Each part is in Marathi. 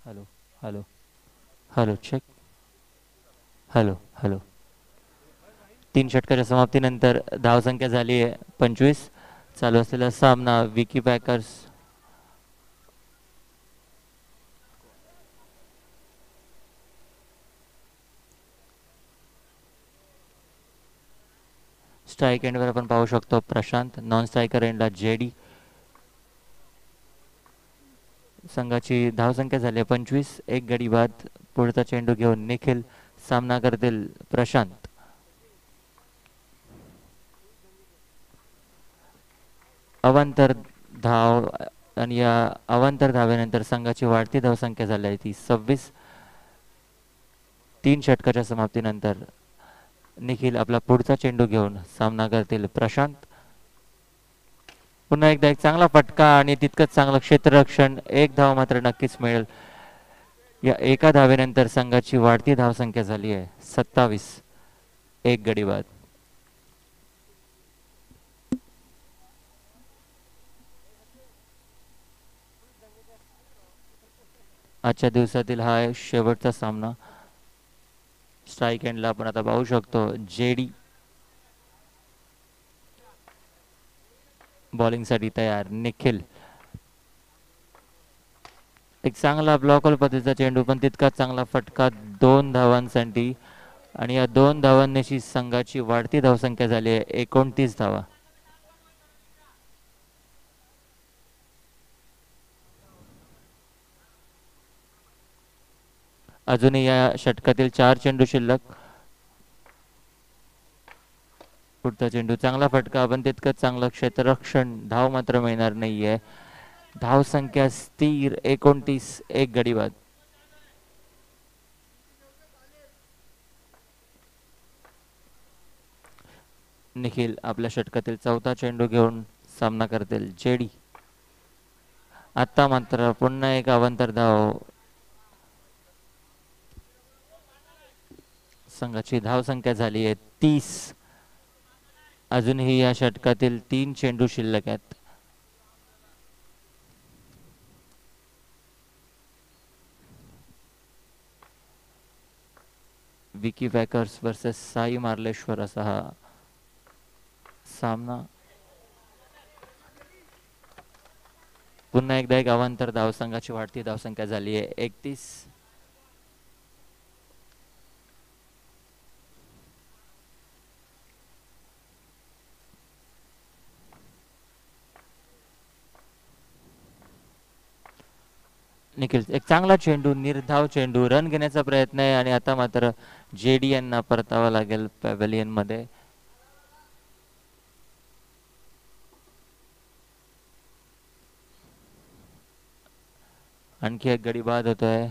Hello hello hello check. Hello hello. 3 षटकाच्या समाप्तीनंतर धावसंख्या झाली आहे 25. चालू असलेला सामना विकी पॅकर्स स्ट्राईक एंडवर आपण पाहू शकतो प्रशांत. नॉन स्ट्रायकर एंडला जेडी. संघाची धावसंख्या झाली आहे 25. एक गडी बाद. पुढचा चेंडू घेऊन निखिल. सामना करतील प्रशांत. अवांतर धाव आणि या अवांतर धावेनंतर संघाची वाढती धावसंख्या झाली आहे ती 26. 3 षटकाच्या समाप्तीनंतर निखिल आपला पुढचा चेंडू घेऊन सामना करतील प्रशांत. पुन्हा एकदा एक चांगला फटका आणि तितकंच चांगलं क्षेत्ररक्षण. एक धाव मात्र नक्कीच मिळेल. या एका धावेनंतर संघाची वाढती धावसंख्या झाली आहे 27. एक गडी बाद. आजच्या दिवसातील हा शेवटचा सामना. स्ट्राईक एंडला आपण आता पाहू शकतो जेडी बॉलिंगसाठी तयार. निखिल. एक चांगला ब्लॉकल पद्धतीचा चेंडू पण तितकाच चांगला फटका 2 धावांसाठी. आणि या 2 धावांनीशी संघाची वाढती धावसंख्या झाली आहे 29 धावा. अजूनही या षटकातील 4 चेंडू शिल्लक. पुढचा चेंडू चांगला फटका पण तितकंच चांगलं क्षेत्ररक्षण. धाव मात्र मिळणार नाहीये. धावसंख्या स्थिर 29. एक गडी बाद. निखिल आपल्या षटकातील 4था चेंडू घेऊन सामना करतील जेडी. आता मात्र पुन्हा एक अवांतर धाव. संघाची धावसंख्या झाली आहे 30. अजूनही या षटकातील 3 चेंडू शिल्लक आहेत. विकी पॅकर्स वर्सेस साई मार्लेश्वर असा हा सामना. पुन्हा एकदा एक अवांतर धाव. संघाची वाढती धावसंख्या झाली आहे 31. निखिल एक चांगला चेंडू. निर्धाव चेंडू. रन घेण्याचा प्रयत्न आहे आणि आता मात्र जेडी यांना परतावा लागेल पॅव्हेलियन मध्ये. आणखी एक गडी बाद होतोय.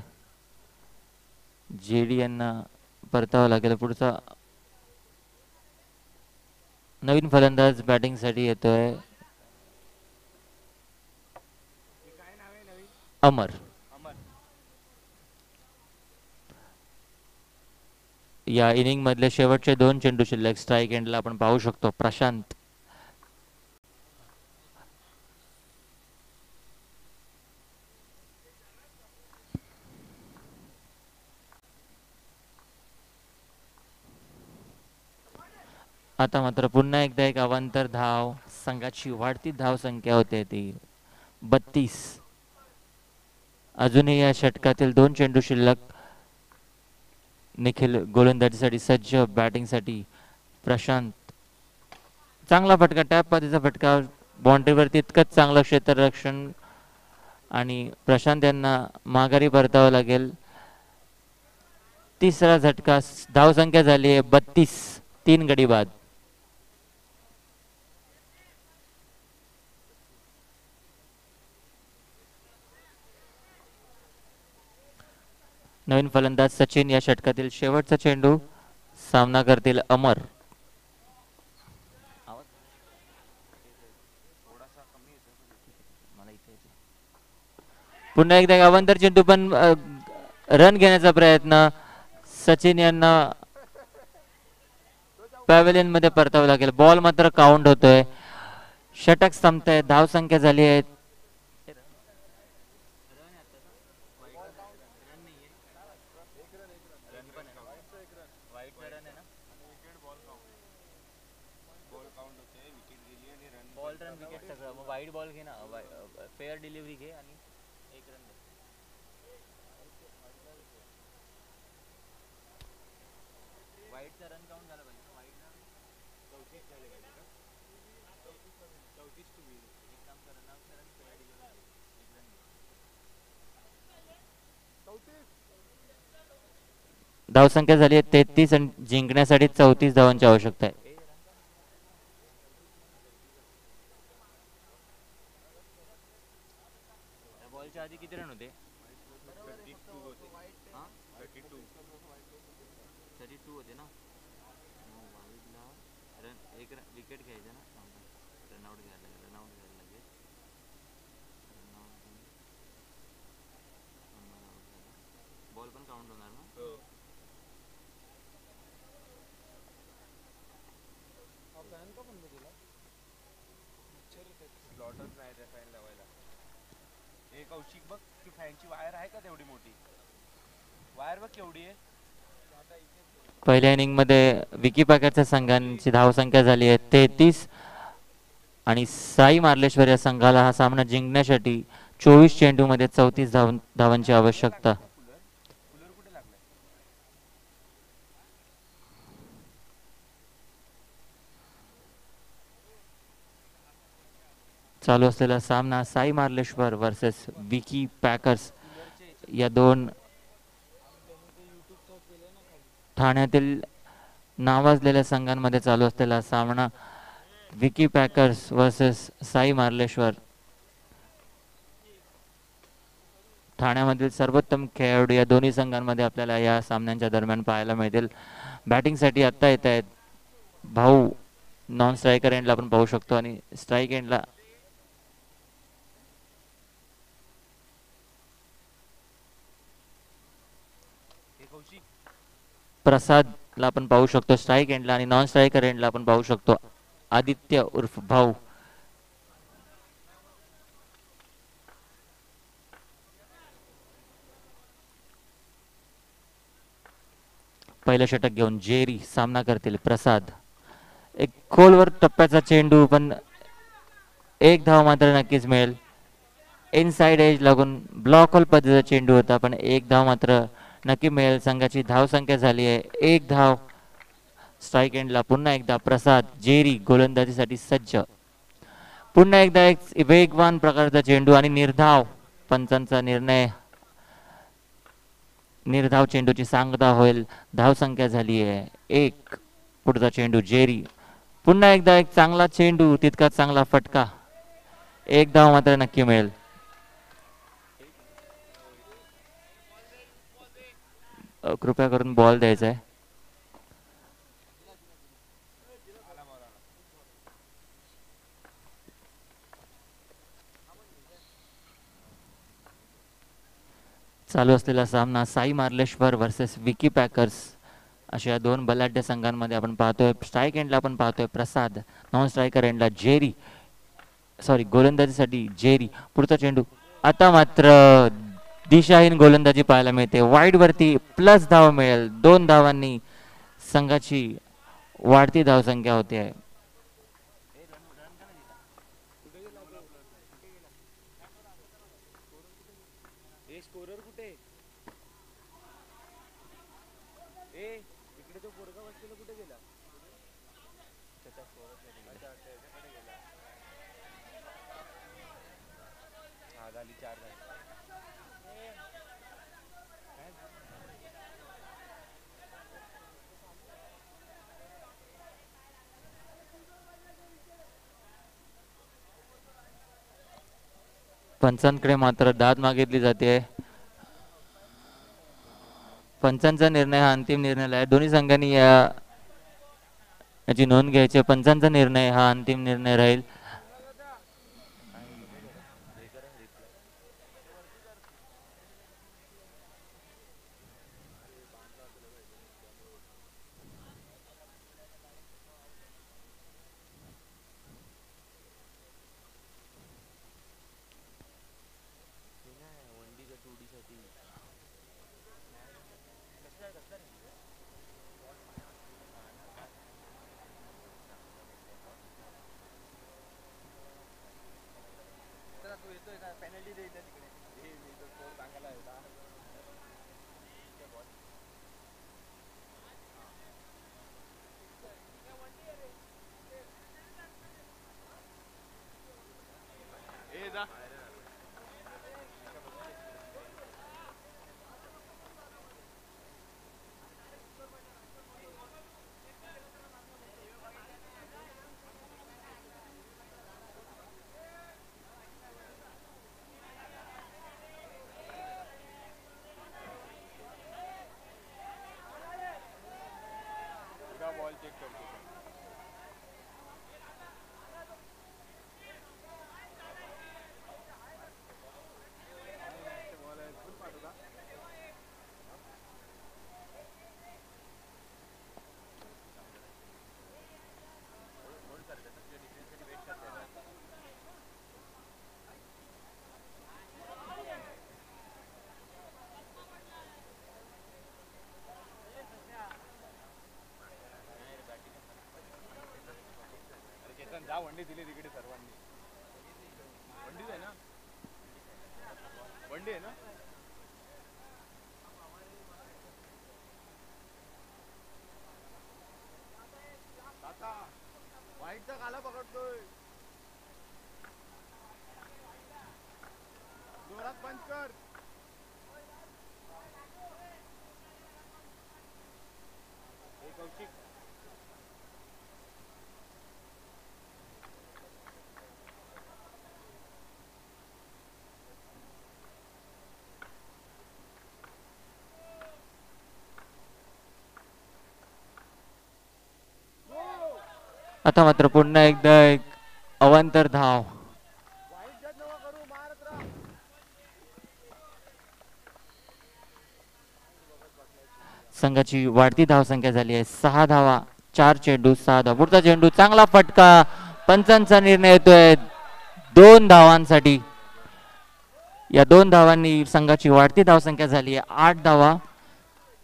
जेडी यांना परतावा लागेल. पुढचा नवीन फलंदाज बॅटिंग साठी येतोय अमर. या इनिंग मधले शेवटचे 2 चेंडू शिल्लक. स्ट्राईक एंडला आपण पाहू शकतो प्रशांत. आता मात्र पुन्हा एकदा एक अवांतर धाव. संघाची वाढती धाव संख्या होते ती 32. अजूनही या षटकातील 2 चेंडू शिल्लक. निखिल गोलंदाजीसाठी सज्ज. बॅटिंगसाठी प्रशांत. चांगला फटका. टॅप पद्धतीचा फटका. बाउंड्रीवर तितकंच चांगलं क्षेत्ररक्षण आणि प्रशांत यांना माघारी परतावं लागेल. तिसरा झटका. धावसंख्या झाली आहे 32. 3 गडी बाद. नवीन फलंदाज सचिन. या षटकातील शेवटचा चेंडू. सामना करतील अमर. पुन्हा एकदा अवांतर चेंडू पण रन घेण्याचा प्रयत्न. सचिन यांना पॅव्हेलियन मध्ये परतावं लागेल. बॉल मात्र काउंट होतोय. षटक संपतंय. धाव संख्या झाली आहे बॉल रन विकेट सगळं मग वाईड बॉल घे ना फेअर डिलिव्हरी घे आणि एक रन दे वाईडचा रन काउंट झाला पाहिजे ना वाईड एक काम कर रन आउट कर आणि फेअर डिलिव्हरी एक रन धावसंख्या झाली आहे 33 आणि जिंकण्यासाठी 34 धावांची आवश्यकता आहे बॉलच्या आधी किती रन होते 32 होते ना वाईडला रन एक विकेट घ्यायचा ना रनआउट घ्यायला लागेल रनआउट घ्यायला लागेल बॉल पण काउंट होणार ना स्लॉटच नाही त्या फॅन लावायला एक कौशिक बघ ती फॅनची वायर आहे का तेवढी मोठी वायर बघ केवढी आहे पहिल्या इनिंगमध्ये विकी पॅकरच्या संघांची धावसंख्या झाली आहे 33 आणि साई मार्लेश्वर या संघाला हा सामना जिंकण्यासाठी 24 चेंडूमध्ये 34 धावांची आवश्यकता कूलर कुठे लागलाय चालू असलेला सामना साई मार्लेश्वर वर्सेस विकी पॅकर्स या दोन ठाण्यातील नावाजलेल्या संघांमध्ये चालू असलेला सामना विकी पॅकर्स वर्सेस साई मार्लेश्वर ठाण्यामधील सर्वोत्तम खेळाडू या दोन्ही संघांमध्ये आपल्याला या सामन्यांच्या दरम्यान पाहायला मिळतील बॅटिंगसाठी आत्ता येत आहेत भाऊ नॉन स्ट्रायकर एंडला आपण पाहू शकतो आणि स्ट्राईक एंडला प्रसादला आपण पाहू शकतो स्ट्राईक एंडला आणि नॉन स्ट्रायकर एंडला आपण पाहू शकतो आदित्य उर्फ भाऊ पहिलं षटक घेऊन जेरी सामना करतील प्रसाद एक खोलवर टप्प्याचा चेंडू पण एक धाव मात्र नक्कीच मिळेल इनसाइड एज लागून ब्लॉक होल पद्धतीचा चेंडू होता पण एक धाव मात्र नक्की मिळेल संघाची धावसंख्या झाली आहे एक धाव स्ट्राईक एंडला पुन्हा एकदा प्रसाद जेरी गोलंदाजीसाठी सज्ज पुन्हा एकदा एक वेगवान प्रकारचा चेंडू आणि निर्धाव पंचांचा निर्धाव चेंडूची सांगता होईल धावसंख्या झाली आहे एक पुढचा चेंडू जेरी पुन्हा एकदा एक चांगला चेंडू तितका चांगला फटका एक धाव मात्र नक्की मिळेल कृपया करून बॉल द्यायचा आहे चालू असलेला सामना साई मार्लेश्वर वर्सेस विकी पॅकर्स अशा दोन बलाढ्य संघांमध्ये आपण पाहतोय स्ट्राईक एंडला आपण पाहतोय प्रसाद नॉन स्ट्रायकर एंडला जेरी सॉरी गोलंदाजीसाठी जेरी पुढचा चेंडू आता मात्र दिशाहीन गोलंदाजी पाहायला मिळते वाईड वरती प्लस धाव मिळेल 2 धावांनी संघाची वाढती धावसंख्या होते आहे स्कोरर कुठे ए इकडे तो पोरगा बसलेला कुठे गेला त्याचा त्याच्याकडे गेला हा झाली 4 झाली पंचांकडे मात्र दाद मागितली जाते पंचांचा निर्णय हा अंतिम निर्णय आहे दोन्ही संघांनी याची नोंद घ्यायची पंचांचा निर्णय हा अंतिम निर्णय राहील बॉल चेक करतो. जा वंडी दिली तिकडे सर्वांनी. वंडीच आहे ना, वंडी आहे ना. काका वाईटचा काला पकडतोय. जोरात पंच कर. कौशिक आता मात्र पुन्हा एकदा एक अवांतर धाव. संघाची वाढती धावसंख्या झाली आहे 6 धावा. 4 चेंडू 6 धावा. पुढचा चेंडू चांगला फटका. पंचांचा निर्णय येतोय 2 धावांसाठी. या 2 धावांनी संघाची वाढती धावसंख्या झाली आहे 8 धावा.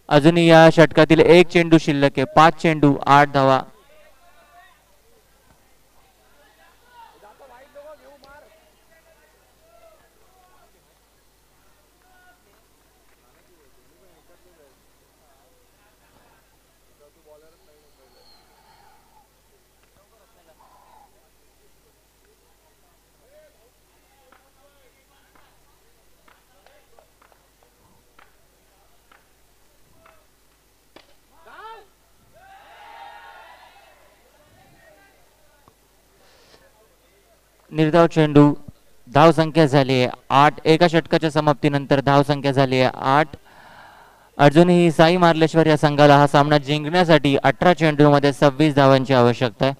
अजूनही या षटकातील एक चेंडू शिल्लक आहे. 5 चेंडू 8 धावा. निर्धाव चेंडू. धाव संख्या झाली आहे 8. एका षटकाच्या समाप्तीनंतर धाव संख्या झाली आहे 8. अजूनही साई मार्लेश्वर या संघाला हा सामना जिंकण्यासाठी 18 चेंडू मध्ये 26 धावांची आवश्यकता आहे.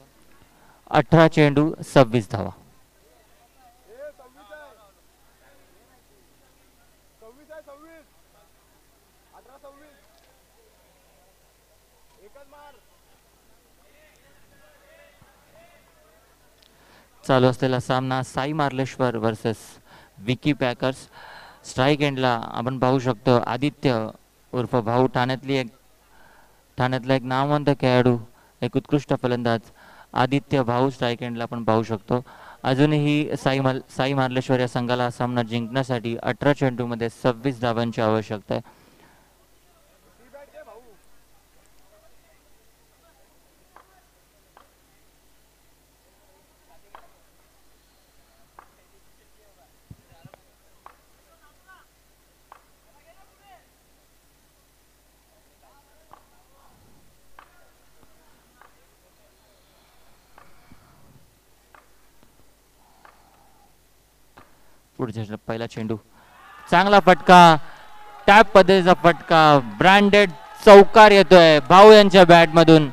18 चेंडू 26 धावा. चालू असलेला सामना Sai Marleshwar versus Vicky packers. Strike एंडला आपण पाहू शकतो आदित्य उर्फ भाऊ ठाण्यातला एक नामवंत खेळाडू, एक उत्कृष्ट फलंदाज आदित्य भाऊ स्ट्राईक एंडला आपण पाहू शकतो. अजूनही साई मार्लेश्वर या संघाला सामना जिंकण्यासाठी 18 चेंडूमध्ये 26 धावांची आवश्यकता आहे. पुढच्या पहिला चेंडू चांगला फटका. टॅप पद्धतीचा फटका. ब्रँडेड चौकार येतोय भाऊ यांच्या बॅट मधून.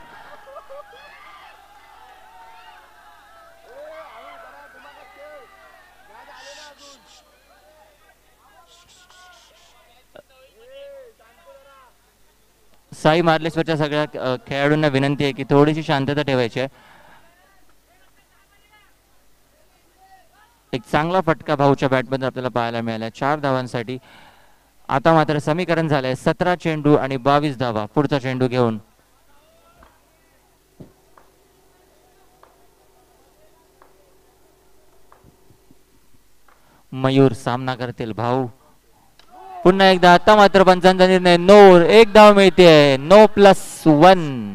साई मार्लेश्वरच्या सगळ्या खेळाडूंना विनंती आहे की थोडीशी शांतता ठेवायची आहे. एक चांगला फटका भाऊच्या बॅटमध्ये आपल्याला पाहायला मिळाला 4 धावांसाठी. आता मात्र समीकरण झालंय 17 चेंडू आणि 22 धावा. पुढचा चेंडू घेऊन मयूर सामना करतील भाऊ. पुन्हा एकदा आता मात्र पंचांचा निर्णय नो. 1 धाव मिळते. नो +1.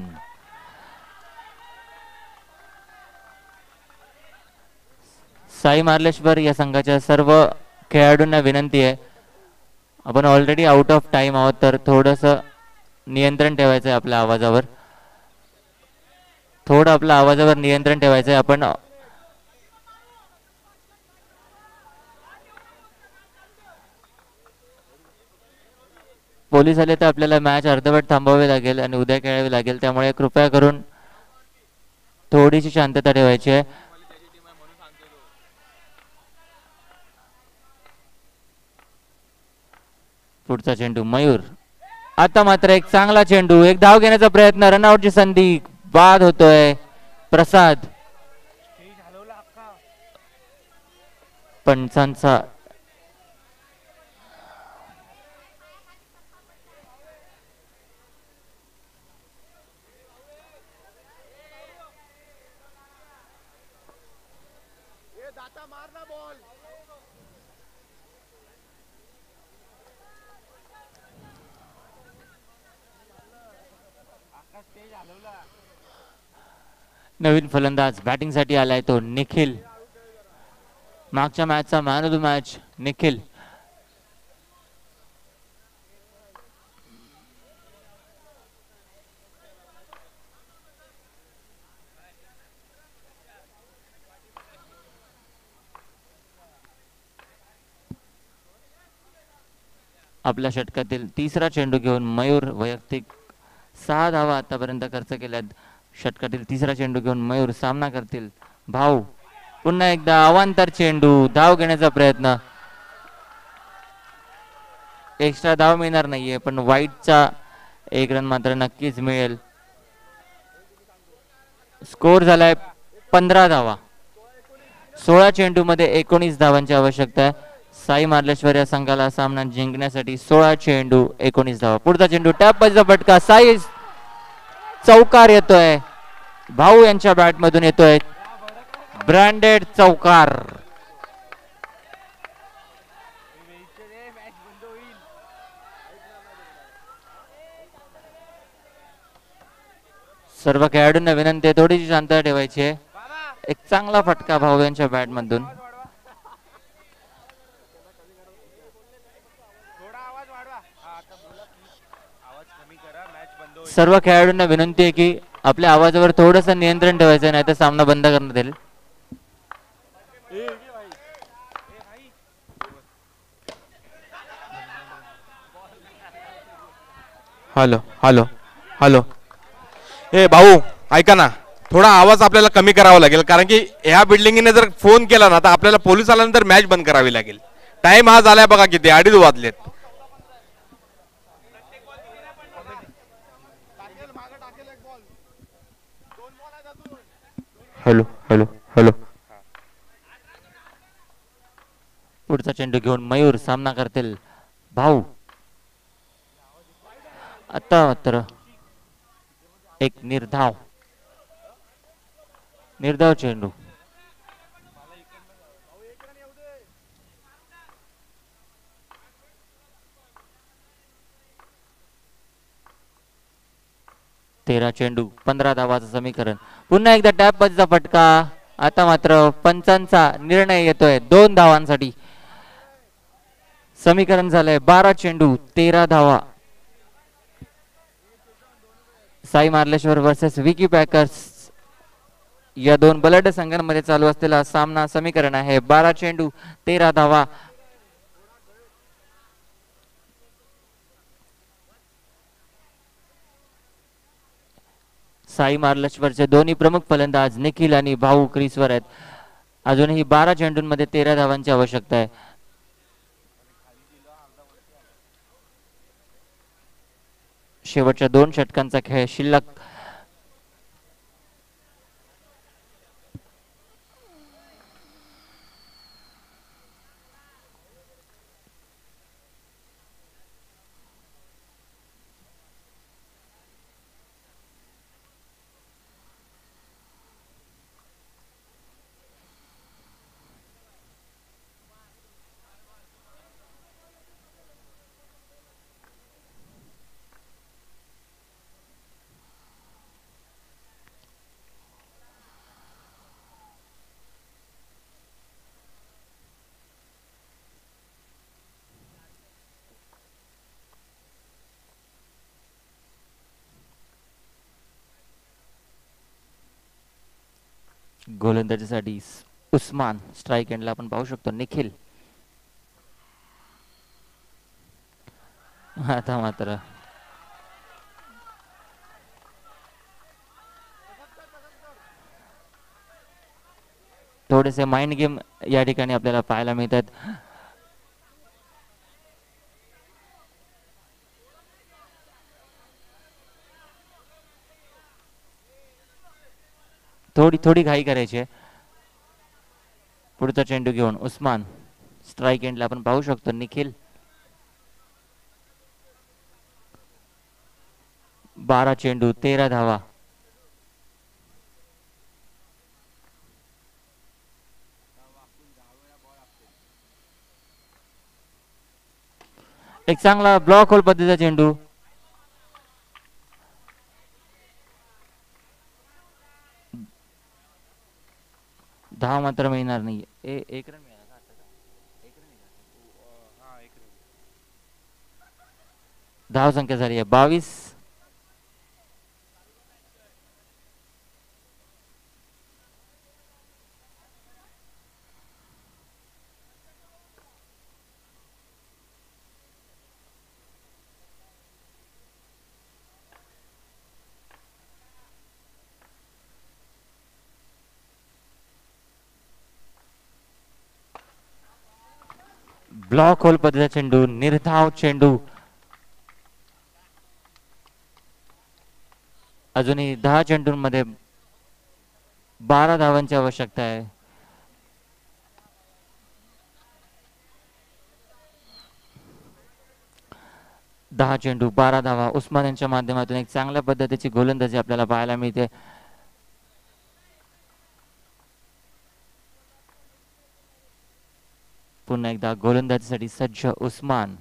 साई मार्लेश्वर या संघाच्या सर्व खेळाडूंना विनंती आहे, आपण ऑलरेडी आउट ऑफ टाइम आहोत, तर थोडंसं नियंत्रण ठेवायचं आहे आपल्या आवाजावर. थोडं आपल्या आवाजावर नियंत्रण ठेवायचं आहे. आपण पोलीस आले तर आपल्याला मॅच अर्धवट थांबवावी लागेल आणि उद्या खेळावी लागेल, त्यामुळे कृपया करून थोडीशी शांतता ठेवायची आहे. पुढचा चेंडू मयूर. आता मात्र एक चांगला चेंडू, एक धाव घेण्याचा प्रयत्न, रनआउटची संधी, बाद होतोय प्रसाद. पंचांचा नवीन फलंदाज बॅटिंगसाठी आलाय तो निखिल. मागच्या मॅचचा man of the match Nikhil. आपल्या षटकातील तिसरा चेंडू घेऊन मयूर वैयक्तिक 6 धावा आतापर्यंत खर्च केल्यात. षटकातील तिसरा चेंडू घेऊन मयूर सामना करतील. भाऊ पुन्हा एकदा अवांतर चेंडू, धाव घेण्याचा प्रयत्न. एक्स्ट्रा धाव मिळणार नाहीये, पण वाईटचा एक रन मात्र नक्कीच मिळेल. स्कोर झालाय 15 धावा. 16 चेंडू मध्ये 19 धावांची आवश्यकता आहे. साई मार्लेश्वर या संघाला सामना जिंकण्यासाठी 16 चेंडू 19 धावा. पुढचा चेंडू टॅप बाजूचा फटका, साई चौकार येतोय, भाऊ यांच्या बॅट मधून येतोय ब्रँडेड चौकार. सर्व खेळाडूंना विनंती आहे थोडीशी शांतता ठेवायची आहे. एक चांगला फटका भाऊ यांच्या बॅट मधून. सर्व खेळाडूंना विनंती आहे की आपल्या आवाजावर थोडस नियंत्रण ठेवायचं, नाही तर सामना बंद करण्यात येईल. Hello hello hello. ए भाऊ ऐका ना, थोडा आवाज आपल्याला कमी करावा लागेल, कारण की ह्या बिल्डिंगने जर फोन केला ना तर आपल्याला पोलीस आल्यानंतर मॅच बंद करावी लागेल. टाइम हा झालाय बघा, किती 2:30 वाजलेत. Hello hello hello. पुढचा चेंडू घेऊन मयूर सामना करतील. भाऊ आता मात्र एक निर्धाव चेंडू. तेरा चेंडू 15 धावाचं समीकरण. पुन्हा एकदा टॅप बाजूचा फटका. आता मात्र पंचांचा निर्णय येतोय 2 धावांसाठी. समीकरण झालंय 12 चेंडू 13 धावा. साई मार्लेश्वर वर्सेस विकी पॅकर्स या दोन बलड संघांमध्ये चालू असलेला सामना. समीकरण आहे 12 चेंडू 13 धावा. साई मार्लेश्वरचे दोन्ही प्रमुख फलंदाज निखिल आणि भाऊ क्रीजवर आहेत. अजूनही 12 चेंडूंमध्ये 13 धावांची आवश्यकता आहे. शेवटच्या 2 षटकांचा खेळ शिल्लक. गोलंदाजीसाठी उस्मान, स्ट्राईक एंडला आपण पाहू शकतो निखिल. आता मात्र थोडेसे माइंड गेम या ठिकाणी आपल्याला पाहायला मिळतात. थोडी थोडी घाई करायची आहे. पुढचा चेंडू घेऊन उस्मान, स्ट्राईक एंडला आपण पाहू शकतो निखिल. 12 चेंडू 13 धावा. एक चांगला ब्लॉक होल पद्धतीचा चेंडू. धाव मात्र मिळणार नाही. एक रन मिळाला का आता? एक रन मिळाला. हा एक रन. धाव संख्या झाली आहे 22. ब्लॉक होल पद्धतीचा चेंडू, निर्धाव चेंडू. अजूनही 10 चेंडूंमध्ये 12 धावांची आवश्यकता आहे. दहा चेंडू 12 धावा. उस्मान यांच्या माध्यमातून एक चांगल्या पद्धतीची गोलंदाजी आपल्याला पाहायला मिळते. पुन्हा एकदा गोलंदाजीसाठी सज्ज उस्मान.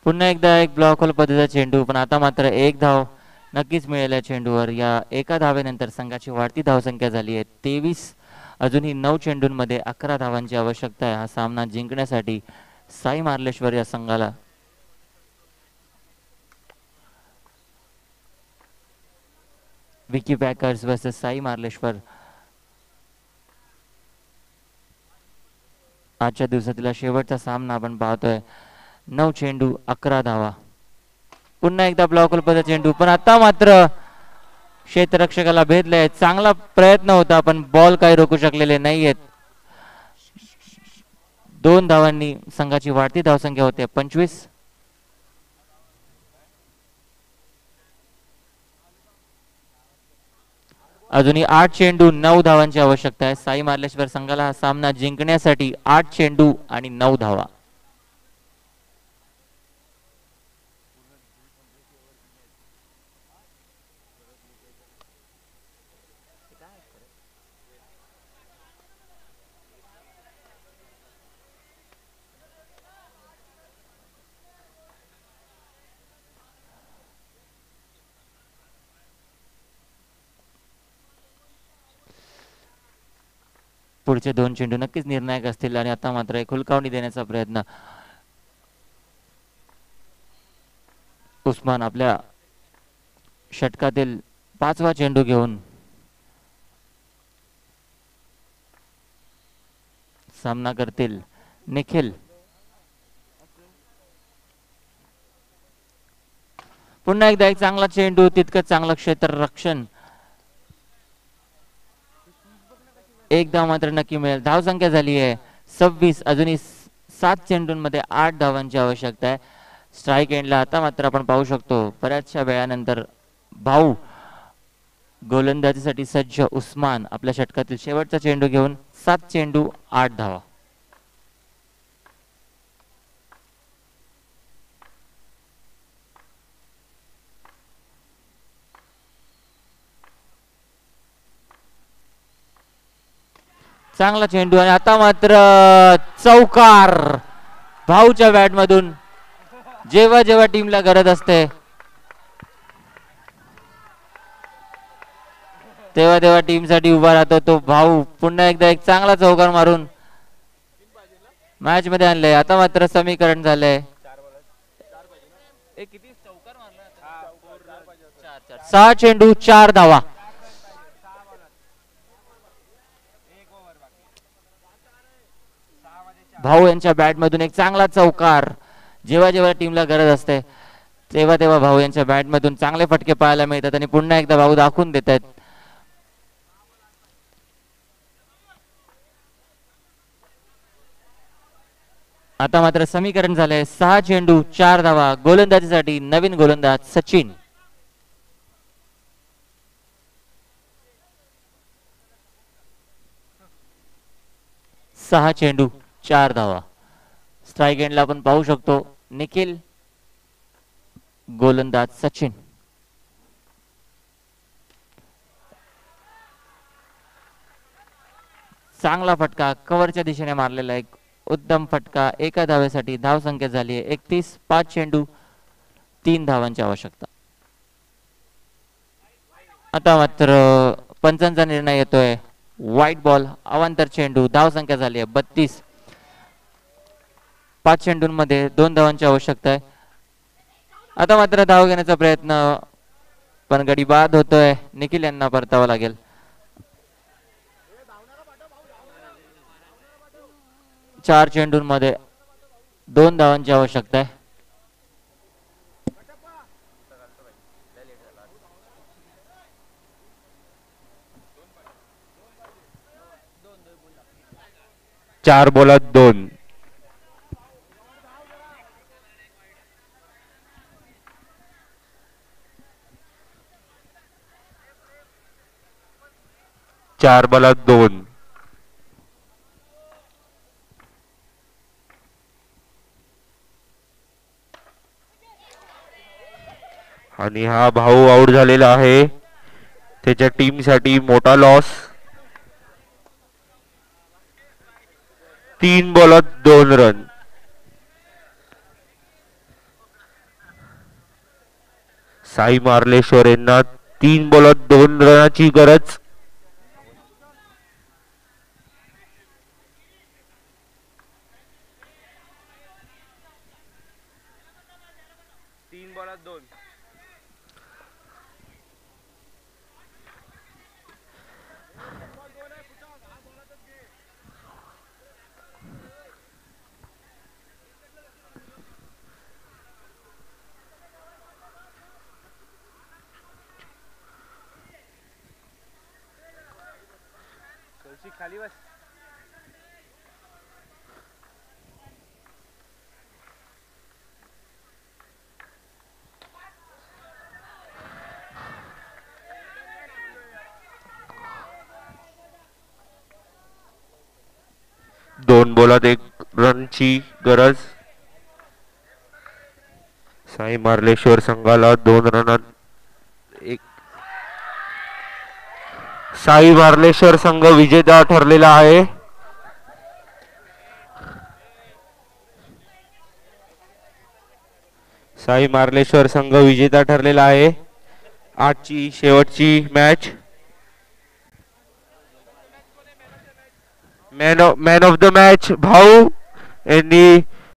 पुन्हा एकदा एक ब्लॉक होल पद्धतीचा चेंडू, पण आता मात्र एक धाव नक्कीच मिळेल या चेंडूवर. या एका धावेनंतर संघाची वाढती धावसंख्या झाली आहे 23. अजूनही 9 चेंडूंमध्ये 11 धावांची आवश्यकता आहे हा सामना जिंकण्यासाठी साई मार्लेश्वर या संघाला. Vicky packers versus Sai Marleshwar. आजच्या दिवसातील शेवटचा सामना आपण पाहतोय. 9 चेंडू 11 धावा. पुन्हा एकदा ब्लॉक होल पद्धतीचा चेंडू, पण आता मात्र क्षेत्ररक्षकाला भेदलाय. चांगला प्रयत्न होता पण बॉल काही रोखू शकलेले नाहीयेत. 2 धावांनी संघाची वाढती धावसंख्या होते 25. अजूनही 8 चेंडू 9 धावांची आवश्यकता आहे. साई मार्लेश्वर संघाला हा सामना जिंकण्यासाठी 8 चेंडू आणि 9 धावा. पुढचे 2 चेंडू नक्कीच निर्णायक असतील आणि आता मात्र एक हुलकावणी देण्याचा प्रयत्न. उस्मान आपल्या षटकातील 5वा चेंडू घेऊन सामना करतील निखिल. पुन्हा एकदा एक चांगला चेंडू, तितकंच चांगलं क्षेत्ररक्षण. एक धाव मात्र नक्की मिळेल. धाव संख्या झाली आहे 26. अजूनही 7 चेंडूंमध्ये 8 धावांची आवश्यकता आहे. स्ट्राईक एंडला आता मात्र आपण पाहू शकतो बऱ्याचशा वेळानंतर भाऊ गोलंदाजीसाठी सज्ज उस्मान आपल्या षटकातील शेवटचा चेंडू घेऊन 7 चेंडू 8 धावा. चांगला चेंडू आणि आता मात्र चौकार भाऊच्या बॅट मधून. जेव्हा जेव्हा टीमला गरज असते तेव्हा तेव्हा टीम साठी उभा राहतो तो भाऊ. पुन्हा एकदा एक चांगला चौकार मारून मॅच मध्ये आणलंय. आता मात्र समीकरण झालंय 6 चेंडू 4 धावा. भाऊ यांच्या बॅट मधून एक चांगला चौकार. जेव्हा जेव्हा टीमला गरज असते तेव्हा तेव्हा भाऊ यांच्या बॅट मधून चांगले फटके पाहायला मिळतात आणि पुन्हा एकदा भाऊ दाखवून देत आहेत. आता मात्र समीकरण झालंय 6 चेंडू 4 धावा. गोलंदाजीसाठी नवीन गोलंदाज सचिन. सहा चेंडू 4 धावा. स्ट्राईक एंडला आपण पाहू शकतो निखिल, गोलंदाज सचिन. चांगला फटका कव्हरच्या दिशेने मारलेला एक उत्तम फटका. एका धावेसाठी धाव संख्या झाली आहे 31. 5 चेंडू 3 धावांची आवश्यकता. आता मात्र पंचांचा निर्णय येतोय. व्हाईट बॉल अवांतर चेंडू. धाव संख्या झाली आहे 32. 5 चेंडूंमध्ये 2 धावांची आवश्यकता आहे. आता मात्र धाव घेण्याचा प्रयत्न पण गडी बाद होतोय. निखिल यांना परतावा लागेल. चार चेंडूंमध्ये 2 धावांची आवश्यकता आहे. चार बॉलात 2. चार बॉलात 2. आणि हा भाऊ आउट झालेला आहे. त्याच्या टीम साठी मोठा लॉस. 3 बॉलात 2 रन. साई मार्लेश्वर यांना 3 बॉलात 2 रनाची गरज. खाली बस. दोन बॉलात 1 रनची गरज. साई मार्लेश्वर संघाला 2 रनात 1. साई मार्लेश्वर संघ विजेता ठरलेला आहे. साई मार्लेश्वर संघ विजेता ठरलेला आहे. आजची शेवटची match. Man of the match भाऊ यांनी